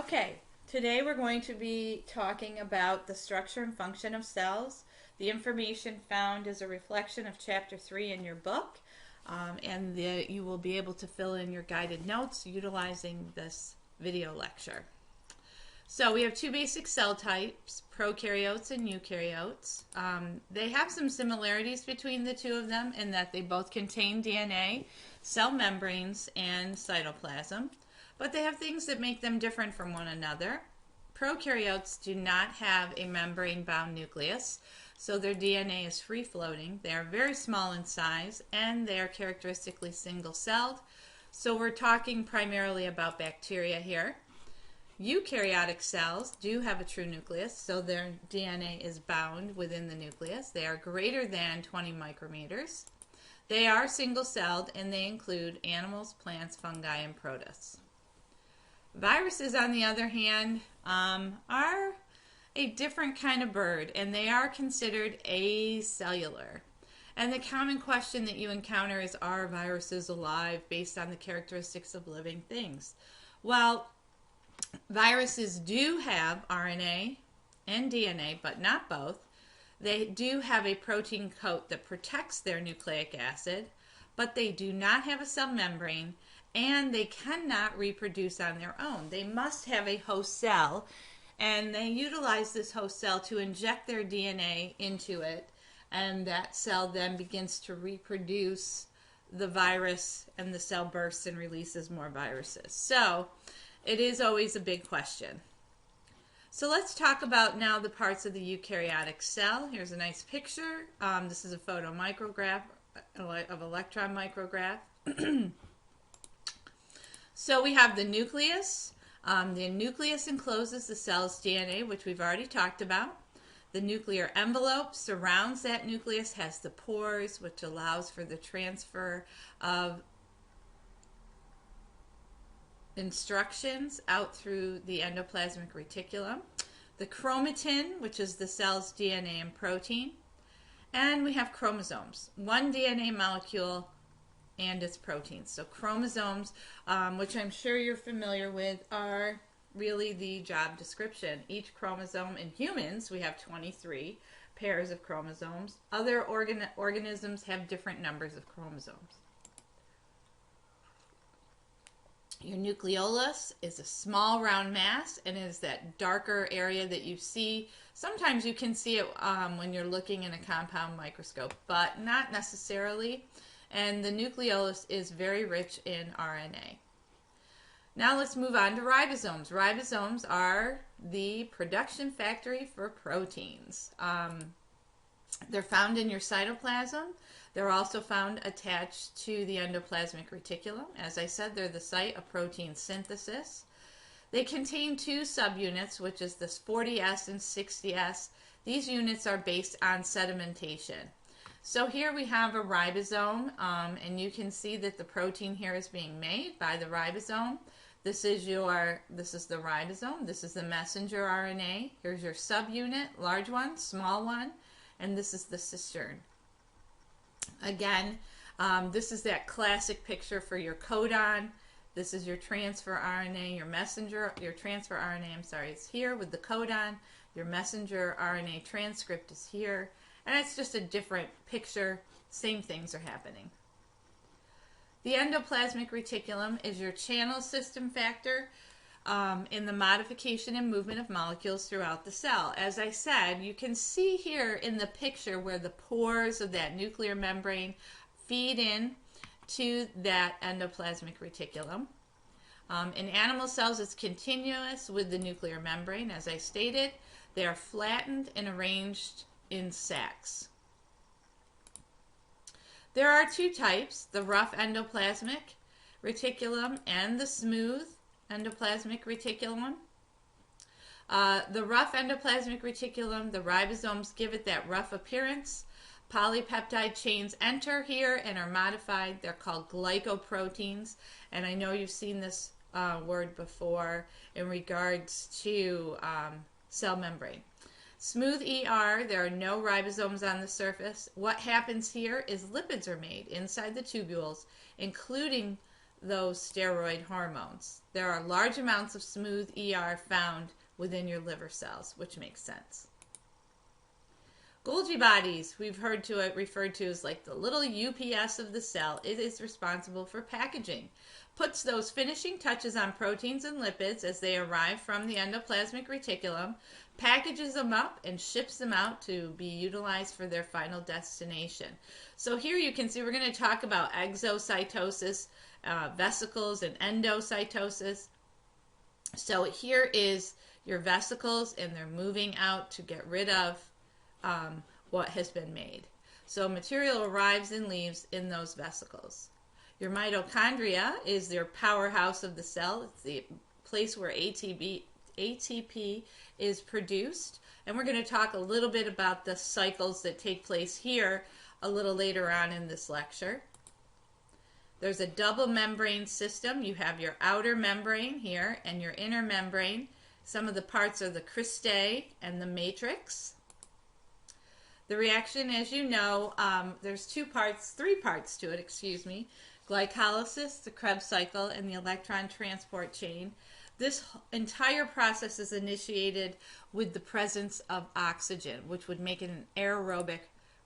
Okay, today we're going to be talking about the structure and function of cells. The information found is a reflection of Chapter 3 in your book, you will be able to fill in your guided notes utilizing this video lecture. So we have two basic cell types, prokaryotes and eukaryotes. They have some similarities between the two of them in that they both contain DNA, cell membranes, and cytoplasm. But they have things that make them different from one another. Prokaryotes do not have a membrane-bound nucleus, so their DNA is free-floating. They are very small in size, and they are characteristically single-celled. So we're talking primarily about bacteria here. Eukaryotic cells do have a true nucleus, so their DNA is bound within the nucleus. They are greater than 20 micrometers. They are single-celled, and they include animals, plants, fungi, and protists. Viruses, on the other hand, are a different kind of bird, and they are considered acellular. And the common question that you encounter is, are viruses alive based on the characteristics of living things? Well, viruses do have RNA and DNA, but not both. They do have a protein coat that protects their nucleic acid, but they do not have a cell membrane, and they cannot reproduce on their own. They must have a host cell, and they utilize this host cell to inject their DNA into it, and that cell then begins to reproduce the virus, and the cell bursts and releases more viruses. So it is always a big question. So let's talk about now the parts of the eukaryotic cell. Here's a nice picture. This is a photomicrograph of electron micrograph. So we have the nucleus. The nucleus encloses the cell's DNA, which we've already talked about. The nuclear envelope surrounds that nucleus, has the pores, which allows for the transfer of instructions out through the endoplasmic reticulum. The chromatin, which is the cell's DNA and protein. And we have chromosomes, one DNA molecule and its proteins. So chromosomes, which I'm sure you're familiar with, are really the job description. Each chromosome in humans, we have 23 pairs of chromosomes. Other organisms have different numbers of chromosomes. Your nucleolus is a small round mass, and it is that darker area that you see. Sometimes you can see it when you're looking in a compound microscope, but not necessarily. And the nucleolus is very rich in RNA. Now let's move on to ribosomes. Ribosomes are the production factory for proteins. They're found in your cytoplasm. They're also found attached to the endoplasmic reticulum. As I said, they're the site of protein synthesis. They contain two subunits, which is this 40S and 60S. These units are based on sedimentation. So here we have a ribosome, and you can see that the protein here is being made by the ribosome. This is the ribosome. This is the messenger RNA. Here's your subunit, large one, small one, and this is the cistern. Again, this is that classic picture for your codon. This is your transfer RNA, your transfer RNA, is here with the codon. Your messenger RNA transcript is here. And it's just a different picture. Same things are happening. The endoplasmic reticulum is your channel system factor in the modification and movement of molecules throughout the cell. As I said, you can see here in the picture where the pores of that nuclear membrane feed in to that endoplasmic reticulum. In animal cells, it's continuous with the nuclear membrane. As I stated, they are flattened and arranged in sacs. There are two types, the rough endoplasmic reticulum and the smooth endoplasmic reticulum. The rough endoplasmic reticulum, the ribosomes give it that rough appearance. Polypeptide chains enter here and are modified. They're called glycoproteins, and I know you've seen this word before in regards to cell membrane. Smooth ER, there are no ribosomes on the surface. What happens here is lipids are made inside the tubules, including those steroid hormones. There are large amounts of smooth ER found within your liver cells, which makes sense. Golgi bodies, we've heard to it referred to as like the little UPS of the cell. It is responsible for packaging. Puts those finishing touches on proteins and lipids as they arrive from the endoplasmic reticulum, packages them up, and ships them out to be utilized for their final destination. So here you can see we're going to talk about exocytosis, vesicles, and endocytosis. So here is your vesicles, and they're moving out to get rid of what has been made. So material arrives and leaves in those vesicles. Your mitochondria is their powerhouse of the cell. It's the place where ATP is produced. And we're going to talk a little bit about the cycles that take place here a little later on in this lecture. There's a double membrane system. You have your outer membrane here and your inner membrane. Some of the parts are the cristae and the matrix. The reaction, as you know, there's three parts to it, glycolysis, the Krebs cycle, and the electron transport chain. This entire process is initiated with the presence of oxygen, which would make it an aerobic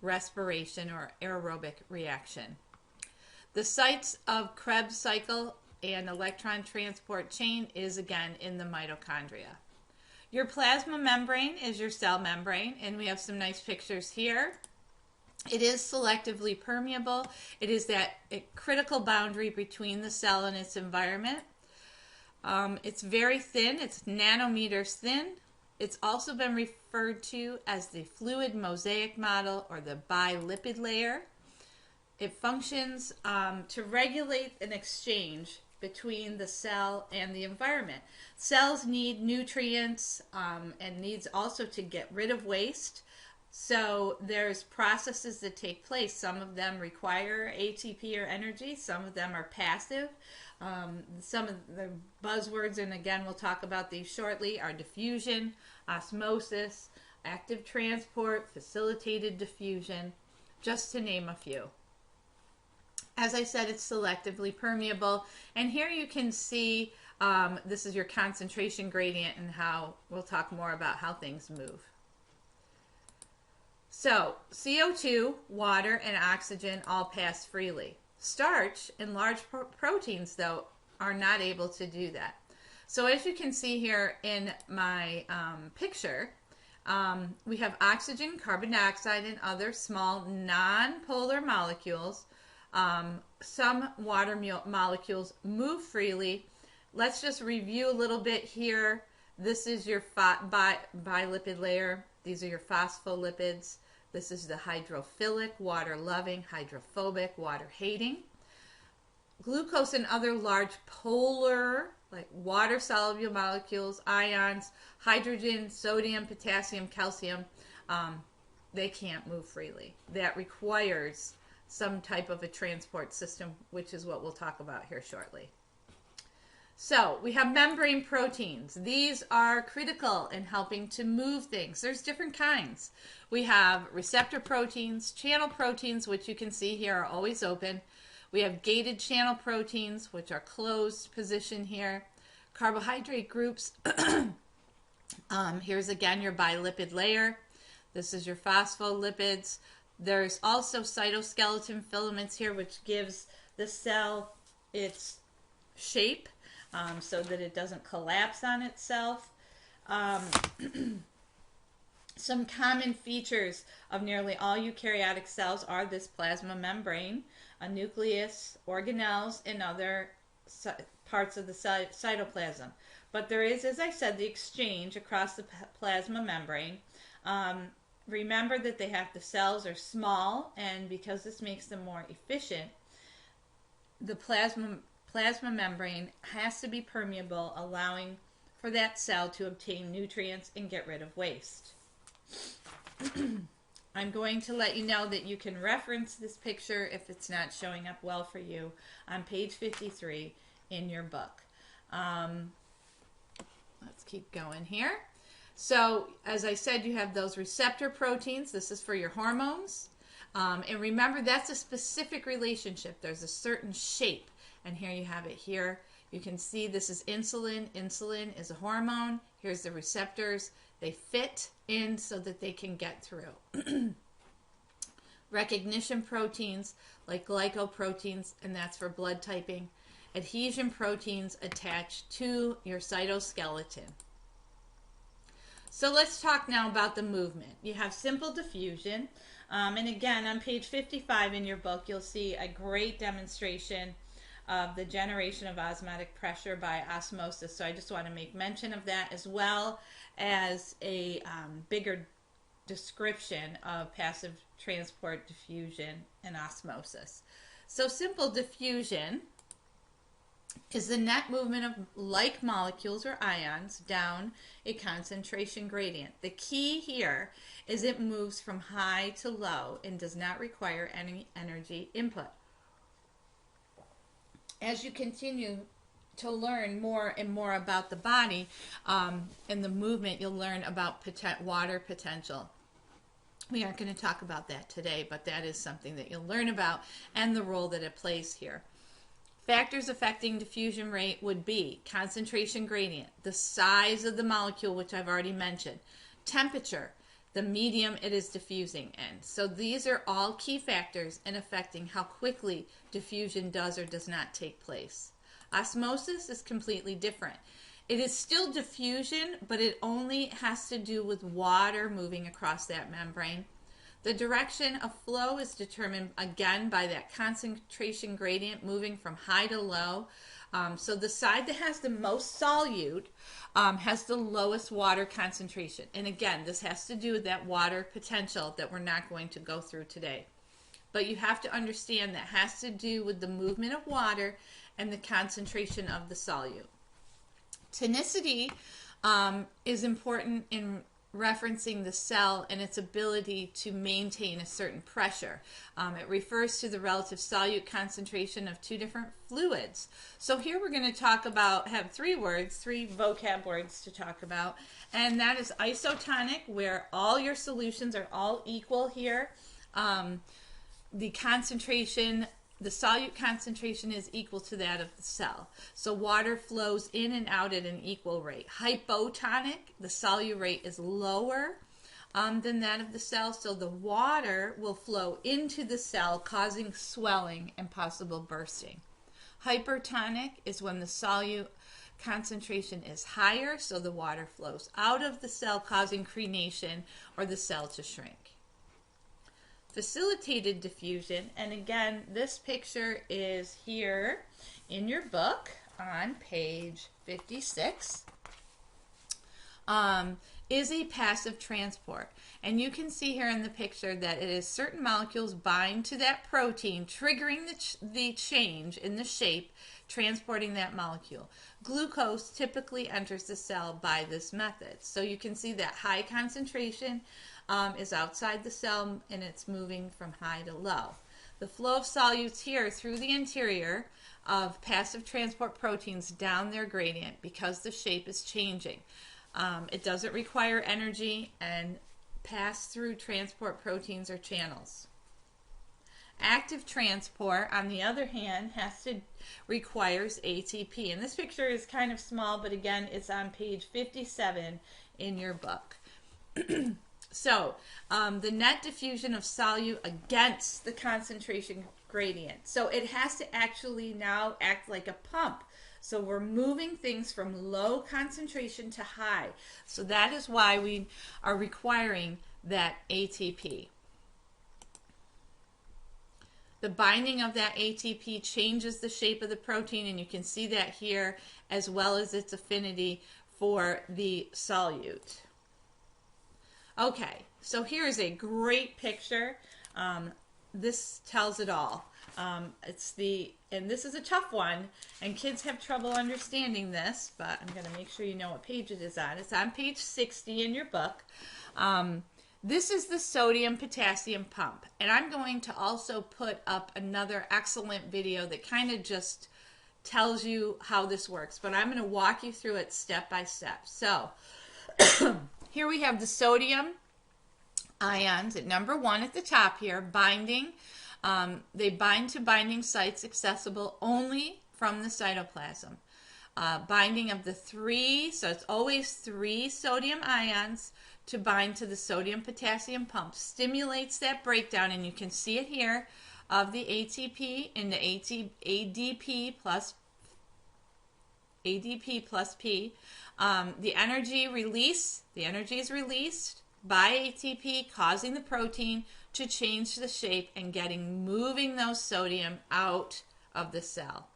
respiration or aerobic reaction. The sites of Krebs cycle and electron transport chain is again in the mitochondria. Your plasma membrane is your cell membrane, and we have some nice pictures here. It is selectively permeable. It is that critical boundary between the cell and its environment. It's very thin. It's nanometers thin. It's also been referred to as the fluid mosaic model or the bilipid layer. It functions to regulate an exchange between the cell and the environment. Cells need nutrients and needs also to get rid of waste. So there's processes that take place. Some of them require ATP or energy. Some of them are passive. Some of the buzzwords, and again we'll talk about these shortly, are diffusion, osmosis, active transport, facilitated diffusion, just to name a few. As I said, it's selectively permeable. And here you can see this is your concentration gradient and how we'll talk more about how things move. So CO2, water, and oxygen all pass freely. Starch and large proteins, though, are not able to do that. So as you can see here in my picture, we have oxygen, carbon dioxide, and other small non-polar molecules. Some water molecules move freely. Let's just review a little bit here. This is your bilipid layer. These are your phospholipids. This is the hydrophilic, water-loving, hydrophobic, water-hating. Glucose and other large polar, like water-soluble molecules, ions, hydrogen, sodium, potassium, calcium, they can't move freely. That requires some type of a transport system, which is what we'll talk about here shortly. So we have membrane proteins. These are critical in helping to move things. There's different kinds. We have receptor proteins, channel proteins, which you can see here are always open. We have gated channel proteins, which are closed position here. Carbohydrate groups. Here's again your bilipid layer. This is your phospholipids. There's also cytoskeleton filaments here, which gives the cell its shape so that it doesn't collapse on itself. Some common features of nearly all eukaryotic cells are this plasma membrane, a nucleus, organelles, and other parts of the cytoplasm. But there is, as I said, the exchange across the plasma membrane. Remember that the cells are small, and because this makes them more efficient, the plasma membrane has to be permeable, allowing for that cell to obtain nutrients and get rid of waste. I'm going to let you know that you can reference this picture if it's not showing up well for you on page 53 in your book. Let's keep going here. So, as I said, you have those receptor proteins. This is for your hormones. And remember, that's a specific relationship. There's a certain shape. And here you have it here. You can see this is insulin. Insulin is a hormone. Here's the receptors. They fit in so that they can get through. Recognition proteins like glycoproteins, and that's for blood typing. Adhesion proteins attach to your cytoskeleton. So let's talk now about the movement. You have simple diffusion. And again, on page 55 in your book, you'll see a great demonstration of the generation of osmotic pressure by osmosis. So I just want to make mention of that, as well as a bigger description of passive transport, diffusion, and osmosis. So simple diffusion is the net movement of like molecules or ions down a concentration gradient. The key here is it moves from high to low and does not require any energy input. As you continue to learn more and more about the body and the movement, you'll learn about water potential. We aren't going to talk about that today, but that is something that you'll learn about and the role that it plays here. Factors affecting diffusion rate would be concentration gradient, the size of the molecule, which I've already mentioned, temperature, the medium it is diffusing in. So these are all key factors in affecting how quickly diffusion does or does not take place. Osmosis is completely different. It is still diffusion, but it only has to do with water moving across that membrane. The direction of flow is determined again by that concentration gradient moving from high to low. So the side that has the most solute has the lowest water concentration. And again, this has to do with that water potential that we're not going to go through today. But you have to understand that has to do with the movement of water and the concentration of the solute. Tonicity is important in referencing the cell and its ability to maintain a certain pressure. It refers to the relative solute concentration of two different fluids. So here we're going to talk about, have three vocab words to talk about, and that is isotonic, where all your solutions are all equal here. The concentration, the solute concentration is equal to that of the cell. So water flows in and out at an equal rate. Hypotonic, the solute rate is lower than that of the cell, so the water will flow into the cell, causing swelling and possible bursting. Hypertonic is when the solute concentration is higher, so the water flows out of the cell, causing crenation or the cell to shrink. Facilitated diffusion, and again, this picture is here in your book on page 56, is a passive transport. And you can see here in the picture that it is certain molecules bind to that protein, triggering the change in the shape, transporting that molecule. Glucose typically enters the cell by this method. So you can see that high concentration is outside the cell, and it's moving from high to low. The flow of solutes here through the interior of passive transport proteins down their gradient because the shape is changing. It doesn't require energy and pass through transport proteins or channels. Active transport, on the other hand, requires ATP. And this picture is kind of small, but again, it's on page 57 in your book. So, the net diffusion of solute against the concentration gradient. So it has to actually now act like a pump. So we're moving things from low concentration to high. So that is why we are requiring that ATP. The binding of that ATP changes the shape of the protein, and you can see that here, as well as its affinity for the solute. Okay, so here's a great picture. This tells it all. And this is a tough one, and kids have trouble understanding this, but I'm going to make sure you know what page it is on. It's on page 60 in your book. This is the sodium-potassium pump, and I'm going to also put up another excellent video that kind of just tells you how this works, but I'm going to walk you through it step by step. So here we have the sodium ions at number 1 at the top here, binding. They bind to binding sites accessible only from the cytoplasm. Binding of the three, so it's always 3 sodium ions to bind to the sodium-potassium pump, stimulates that breakdown, and you can see it here, of the ATP into ADP plus P. The energy is released by ATP, causing the protein to change the shape and moving those sodium out of the cell.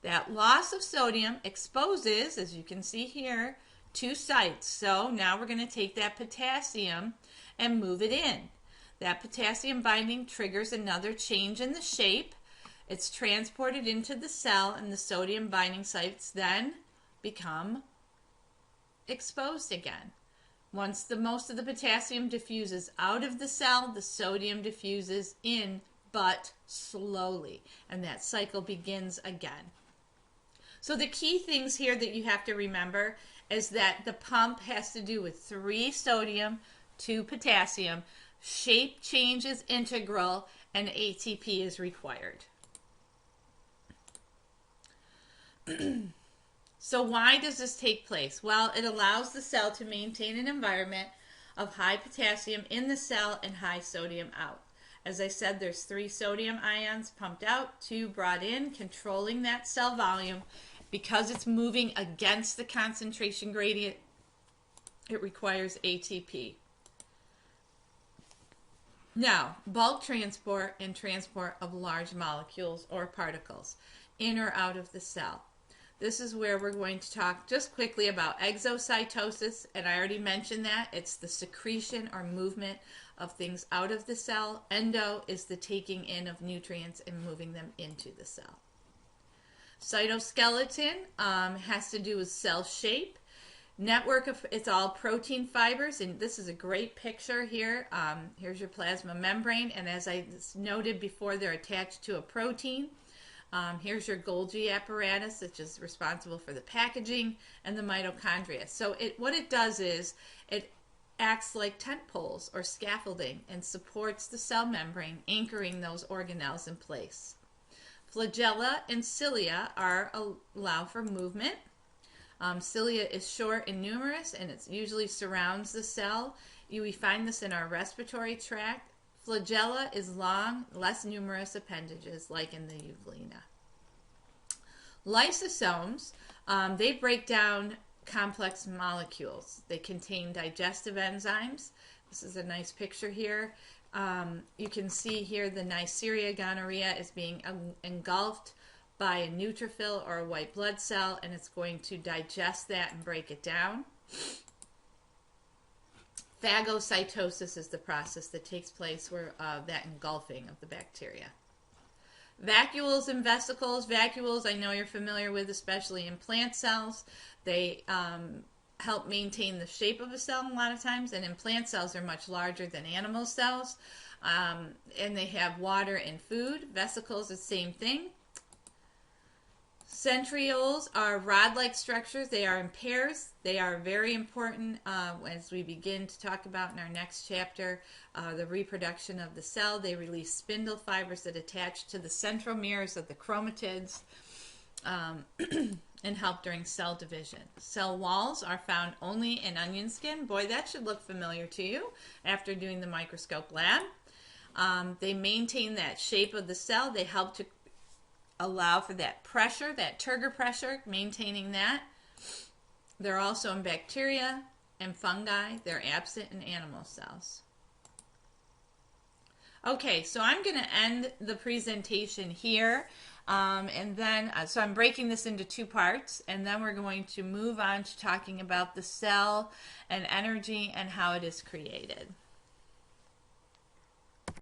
That loss of sodium exposes, as you can see here, 2 sites. So now we're going to take that potassium and move it in. That potassium binding triggers another change in the shape. It's transported into the cell, and the sodium binding sites then become exposed again. Once most of the potassium diffuses out of the cell, the sodium diffuses in, but slowly, and that cycle begins again. So the key things here that you have to remember is that the pump has to do with 3 sodium, 2 potassium, shape change is integral, and ATP is required. So why does this take place? Well, it allows the cell to maintain an environment of high potassium in the cell and high sodium out. As I said, there's 3 sodium ions pumped out, 2 brought in, controlling that cell volume. Because it's moving against the concentration gradient, it requires ATP. Now, bulk transport and transport of large molecules or particles in or out of the cell. This is where we're going to talk just quickly about exocytosis, and I already mentioned that. It's the secretion or movement of things out of the cell. Endo is the taking in of nutrients and moving them into the cell. Cytoskeleton has to do with cell shape. It's all protein fibers, and this is a great picture here. Here's your plasma membrane, and as I noted before, they're attached to a protein. Here's your Golgi apparatus, which is responsible for the packaging, and the mitochondria. So what it does is it acts like tent poles or scaffolding and supports the cell membrane, anchoring those organelles in place. Flagella and cilia allow for movement. Cilia is short and numerous, and it usually surrounds the cell. We find this in our respiratory tract. Flagella is long, less numerous appendages, like in the euglena. Lysosomes, they break down complex molecules. They contain digestive enzymes. This is a nice picture here. You can see here the Neisseria gonorrhea is being engulfed by a neutrophil or a white blood cell, and it's going to digest that and break it down. Phagocytosis is the process that takes place where that engulfing of the bacteria. Vacuoles and vesicles. Vacuoles I know you're familiar with, especially in plant cells. They help maintain the shape of a cell a lot of times, and in plant cells they're much larger than animal cells, and they have water and food. Vesicles, the same thing. Centrioles are rod-like structures. They are in pairs. They are very important as we begin to talk about in our next chapter the reproduction of the cell. They release spindle fibers that attach to the centromeres of the chromatids and help during cell division. Cell walls are found only in onion skin. Boy, that should look familiar to you after doing the microscope lab. They maintain that shape of the cell. They help to allow for that pressure, that turgor pressure, maintaining that. They're also in bacteria and fungi. They're absent in animal cells. Okay, so I'm going to end the presentation here. And then, so I'm breaking this into 2 parts, and then we're going to move on to talking about the cell and energy and how it is created.